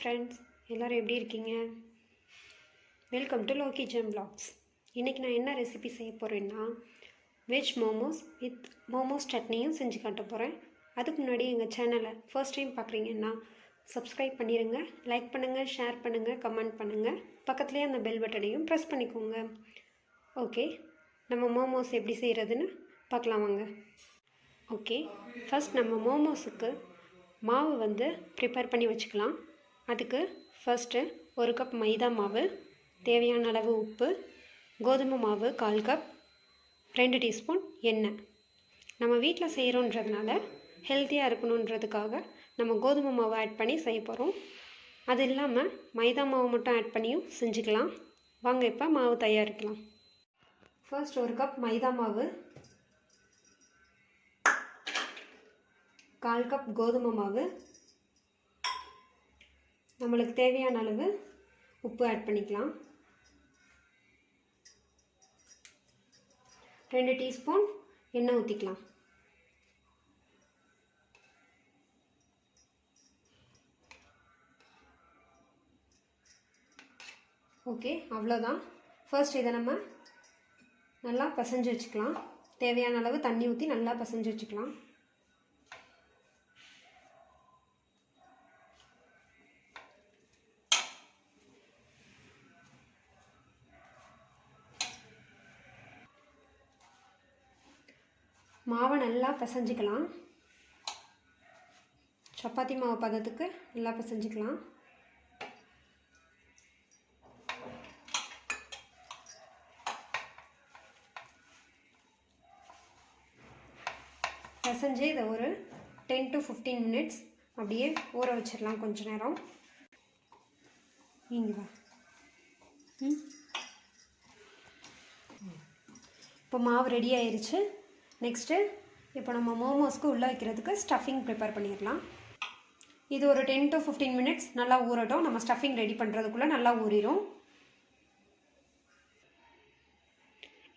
Friends, எல்லோரும் எப்படி இருக்கீங்க? வெல்கம் டு லோக்கி ஜெம் vlogs. இன்றைக்கி நான் என்ன ரெசிபி செய்ய போகிறேன்னா, வெஜ் மோமோஸ் வித் மோமோஸ் சட்னியும் செஞ்சு காட்ட போகிறேன். அதுக்கு முன்னாடி எங்கள் சேனலை ஃபர்ஸ்ட் டைம் பார்க்குறீங்கன்னா சப்ஸ்கிரைப் பண்ணிடுங்க, லைக் பண்ணுங்கள், ஷேர் பண்ணுங்கள், கமெண்ட் பண்ணுங்கள். பக்கத்துலேயே அந்த பெல் பட்டனையும் ப்ரெஸ் பண்ணிக்கோங்க. ஓகே, நம்ம மோமோஸ் எப்படி செய்கிறதுன்னு பார்க்கலாம் வாங்க. ஓகே, ஃபஸ்ட் நம்ம மோமோஸுக்கு மாவு ப்ரிப்பேர் பண்ணி வச்சுக்கலாம். அதுக்கு ஃபஸ்ட்டு 1 கப் மைதா மாவு, தேவையான அளவு உப்பு, கோதுமை மாவு 1/4 கப், 2 டீஸ்பூன் எண்ணெய். நம்ம வீட்டில் செய்கிறோன்றதுனால ஹெல்த்தியாக இருக்கணுன்றதுக்காக நம்ம கோதுமை மாவு ஆட் பண்ணி செய்ய போகிறோம். அது இல்லாமல் மைதா மாவு மட்டும் ஆட் பண்ணியும் செஞ்சுக்கலாம். வாங்க இப்போ மாவு தயாரிக்கலாம். ஃபர்ஸ்ட் 1 கப் மைதா மாவு, 1/4 கப் கோதுமை மாவு, நம்மளுக்கு தேவையான அளவு உப்பு ஆட் பண்ணிக்கலாம். 2 டீஸ்பூன் எண்ணெய் ஊற்றிக்கலாம். ஓகே, அவ்வளோதான். ஃபர்ஸ்ட் இதை நம்ம நல்லா பிசைஞ்சு வச்சுக்கலாம். தேவையான அளவு தண்ணி ஊற்றி நல்லா பிசைஞ்சு வச்சுக்கலாம். மாவை நல்லா பிசைஞ்சிக்கலாம். சப்பாத்தி மாவு பதத்துக்கு நல்லா பிசைஞ்சிக்கலாம். பிசைஞ்சு இதை ஒரு 10 to 15 மினிட்ஸ் அப்படியே ஊற வச்சிடலாம். கொஞ்ச நேரம் இங்கே வா. இப்போ மாவு ரெடி ஆயிடுச்சு. நெக்ஸ்ட்டு இப்போ நம்ம மோமோஸ்க்கு உள்ளே வைக்கிறதுக்கு ஸ்டஃபிங் ப்ரிப்பேர் பண்ணிடலாம். இது ஒரு 10 to 15 மினிட்ஸ் நல்லா ஊறட்டும். நம்ம ஸ்டஃபிங் ரெடி பண்ணுறதுக்குள்ளே நல்லா ஊறிடும்.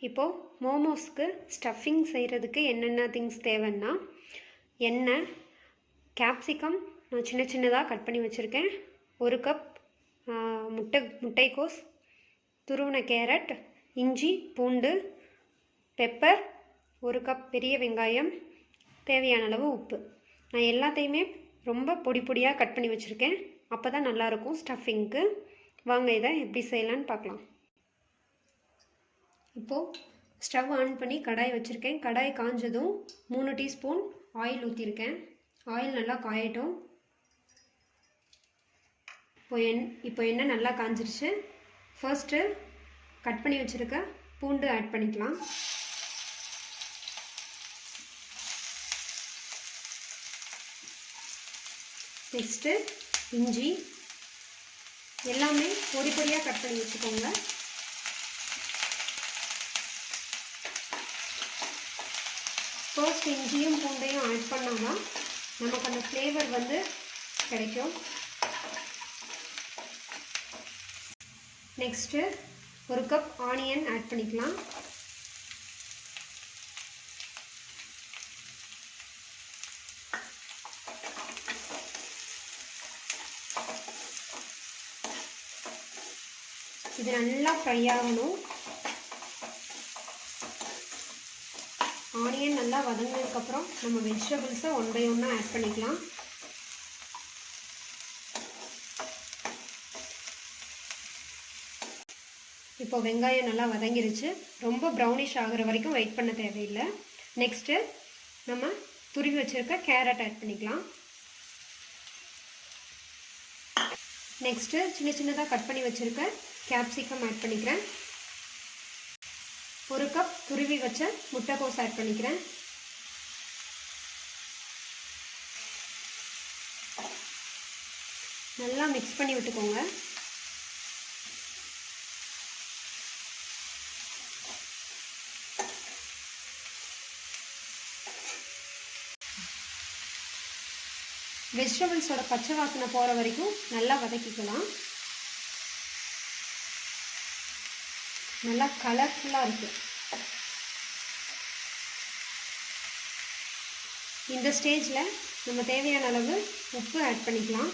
இப்போது மோமோஸ்க்கு ஸ்டஃபிங் செய்கிறதுக்கு என்னென்ன திங்ஸ் தேவைன்னா, எண்ணெய், கேப்சிகம் நான் சின்ன சின்னதாக கட் பண்ணி வச்சுருக்கேன், 1 கப் முட்டைக்கோஸ், துருவின கேரட், இஞ்சி பூண்டு, பெப்பர், 1 கப் பெரிய வெங்காயம், தேவையான அளவு உப்பு. நான் எல்லாத்தையுமே ரொம்ப பொடி பொடியாக கட் பண்ணி வச்சுருக்கேன். அப்போ தான் நல்லாயிருக்கும் ஸ்டஃபிங்க்கு. வாங்க இதை எப்படி செய்யலான்னு பார்க்கலாம். இப்போது ஸ்டவ் ஆன் பண்ணி கடாய் வச்சுருக்கேன். கடாய் காஞ்சதும் 3 டீஸ்பூன் ஆயில் ஊற்றிருக்கேன். ஆயில் நல்லா காயட்டும். இப்போ எண்ணெய் நல்லா காஞ்சிருச்சு. ஃபர்ஸ்ட்டு கட் பண்ணி வச்சுருக்க பூண்டு ஆட் பண்ணிக்கலாம். நெக்ஸ்ட்டு இஞ்சி, எல்லாமே பொடி பொடியாக கட் பண்ணி வச்சுக்கோங்க. ஃபர்ஸ்ட் இஞ்சியும் பூண்டையும் ஆட் பண்ணால் நமக்கு அந்த ஃப்ளேவர் கிடைக்கும். நெக்ஸ்ட்டு 1 கப் ஆனியன் ஆட் பண்ணிக்கலாம். இது நல்லா ஃப்ரை ஆகணும். ஆனியன் நல்லா வதங்கினதுக்கப்புறம் நம்ம வெஜிடபிள்ஸை 1 by 1 ஆட் பண்ணிக்கலாம். இப்போ வெங்காயம் நல்லா வதங்கிருச்சு. ரொம்ப ப்ரௌனிஷ் ஆகிற வரைக்கும் வெயிட் பண்ண தேவையில்லை. நெக்ஸ்ட்டு நம்ம துருவி வச்சுருக்க கேரட் ஆட் பண்ணிக்கலாம். நெக்ஸ்ட்டு சின்ன சின்னதாக கட் பண்ணி வச்சுருக்க கேப்சிகம் ஆட் பண்ணிக்கிறேன். 1 கப் துருவி வச்ச முட்டைக்கோஸ் ஆட் பண்ணிக்கிறேன். நல்லா மிக்ஸ் பண்ணி விட்டுக்கோங்க. வெஜிடபிள்ஸோட பச்சை வாசனை போகிற வரைக்கும் நல்லா வதக்கிக்கலாம். நல்லா கலர்ஃபுல்லாக இருக்குது. இந்த ஸ்டேஜில் நம்ம தேவையான அளவு உப்பு ஆட் பண்ணிக்கலாம்.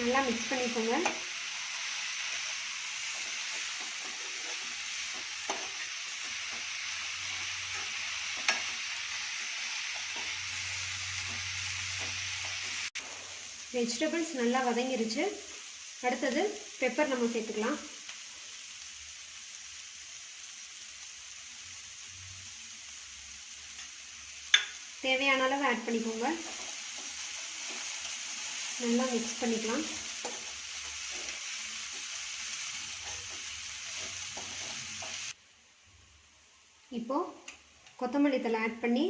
நல்லா மிக்ஸ் பண்ணிக்கோங்க. வெஜிடபிள்ஸ் நல்லா வதங்கிருச்சு. அடுத்தது பெப்பர் நம்ம சேர்த்துக்கலாம். தேவையான அளவு ஆட் பண்ணிக்கோங்க. நல்லா மிக்ஸ் பண்ணிக்கலாம். இப்போது கொத்தமல்லி தழை ஆட் பண்ணி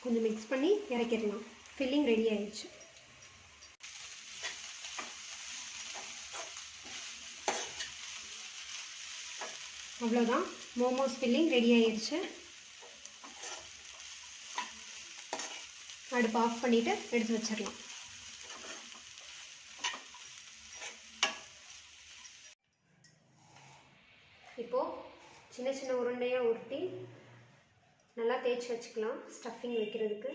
கொஞ்சம் மிக்ஸ் பண்ணி இறக்கிடலாம். ஃபில்லிங் ரெடி ஆயிடுச்சு. அவ்வளோதான், மோமோஸ் ஃபில்லிங் ரெடி ஆயிடுச்சு. அடுப்பு ஆஃப் பண்ணிவிட்டு எடுத்து வச்சிடலாம். இப்போது சின்ன சின்ன உருண்டையாக உருட்டி நல்லா தேய்ச்சி வச்சுக்கலாம் ஸ்டஃபிங் வைக்கிறதுக்கு.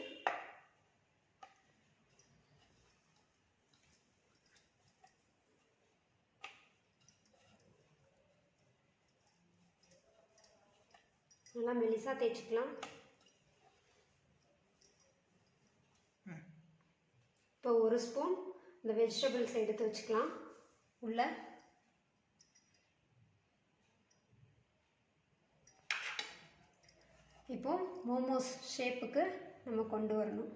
நல்லா மெலிசாக தேய்ச்சிக்கலாம். இப்போ ஒரு ஸ்பூன் இந்த வெஜிடபிள்ஸ் எடுத்து வச்சுக்கலாம் உள்ள. இப்போ மோமோஸ் ஷேப்புக்கு நம்ம கொண்டு வரணும்.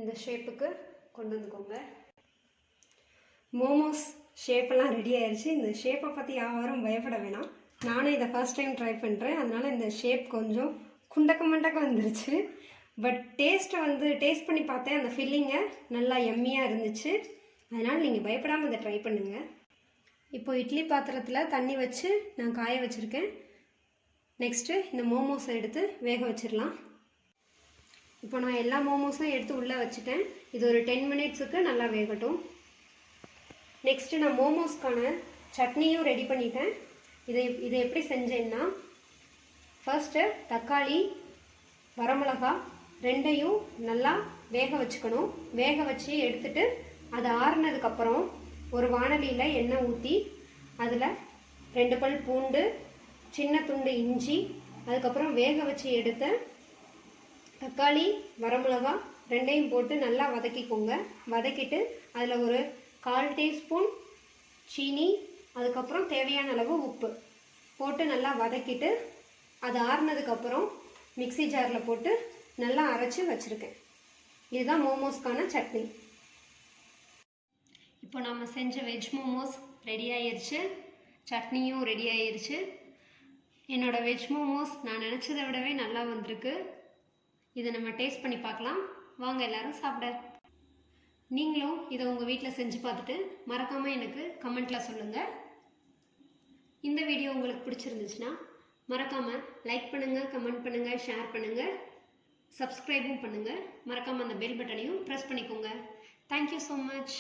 இந்த ஷேப்புக்கு கொண்டு வந்துக்கோங்க. மோமோஸ் ஷேப்பெல்லாம் ரெடி ஆயிடுச்சு. இந்த ஷேப்பை பற்றி யாரும் பயப்பட வேணாம். நானும் இதை ஃபர்ஸ்ட் டைம் ட்ரை பண்ணுறேன். அதனால் இந்த ஷேப் கொஞ்சம் குண்டக்க மண்டக்க வந்துருச்சு. பட் டேஸ்ட் பண்ணி பார்த்தேன். அந்த ஃபில்லிங்கை நல்லா எம்மியாக இருந்துச்சு. அதனால் நீங்கள் பயப்படாமல் இதை ட்ரை பண்ணுங்கள். இப்போ இட்லி பாத்திரத்தில் தண்ணி வச்சு நான் காய வச்சுருக்கேன். நெக்ஸ்ட்டு இந்த மோமோஸை எடுத்து வேக வச்சிடலாம். இப்போ நான் எல்லா மோமோஸும் எடுத்து உள்ளே வச்சுட்டேன். இது ஒரு 10 மினிட்ஸுக்கு நல்லா வேகட்டும். நெக்ஸ்ட்டு நான் மோமோஸ்க்கான சட்னியும் ரெடி பண்ணிட்டேன். இதை எப்படி செஞ்சேன்னா, ஃபர்ஸ்ட்டு தக்காளி, வரமிளகா ரெண்டையும் நல்லா வேக வச்சுக்கணும். வேக வச்சு எடுத்துட்டு அது ஆறுனதுக்கப்புறம் ஒரு வாணலியில் எண்ணெய் ஊற்றி அதில் 2 பல் பூண்டு, சின்ன துண்டு இஞ்சி, அதுக்கப்புறம் வேக வச்சு எடுத்த தக்காளி, வரமிளகா ரெண்டையும் போட்டு நல்லா வதக்கிக்கோங்க. வதக்கிட்டு அதில் ஒரு 1/4 டீஸ்பூன் சீனி, அதுக்கப்புறம் தேவையான அளவு உப்பு போட்டு நல்லா வதக்கிட்டு அது ஆறுனதுக்கப்புறம் மிக்ஸி ஜாரில் போட்டு நல்லா அரைச்சி வச்சுருக்கேன். இதுதான் மோமோஸ்க்கான சட்னி. இப்போ நம்ம செஞ்ச வெஜ் மோமோஸ் ரெடி ஆயிடுச்சு. சட்னியும் ரெடி ஆயிடுச்சு. என்னோடய வெஜ் மோமோஸ் நான் நினச்சதை விடவே நல்லா வந்திருக்கு. இதை நம்ம டேஸ்ட் பண்ணி பார்க்கலாம். வாங்க எல்லாரும் சாப்பிட. நீங்களும் இதை உங்கள் வீட்டில் செஞ்சு பார்த்துட்டு மறக்காமல் எனக்கு கமெண்ட்டில் சொல்லுங்கள். இந்த வீடியோ உங்களுக்கு பிடிச்சிருந்துச்சுன்னா மறக்காமல் லைக் பண்ணுங்கள், கமெண்ட் பண்ணுங்கள், ஷேர் பண்ணுங்கள், சப்ஸ்கிரைபும் பண்ணுங்கள். மறக்காமல் அந்த பெல் பட்டனையும் ப்ரெஸ் பண்ணிக்கோங்க. Thank you so much.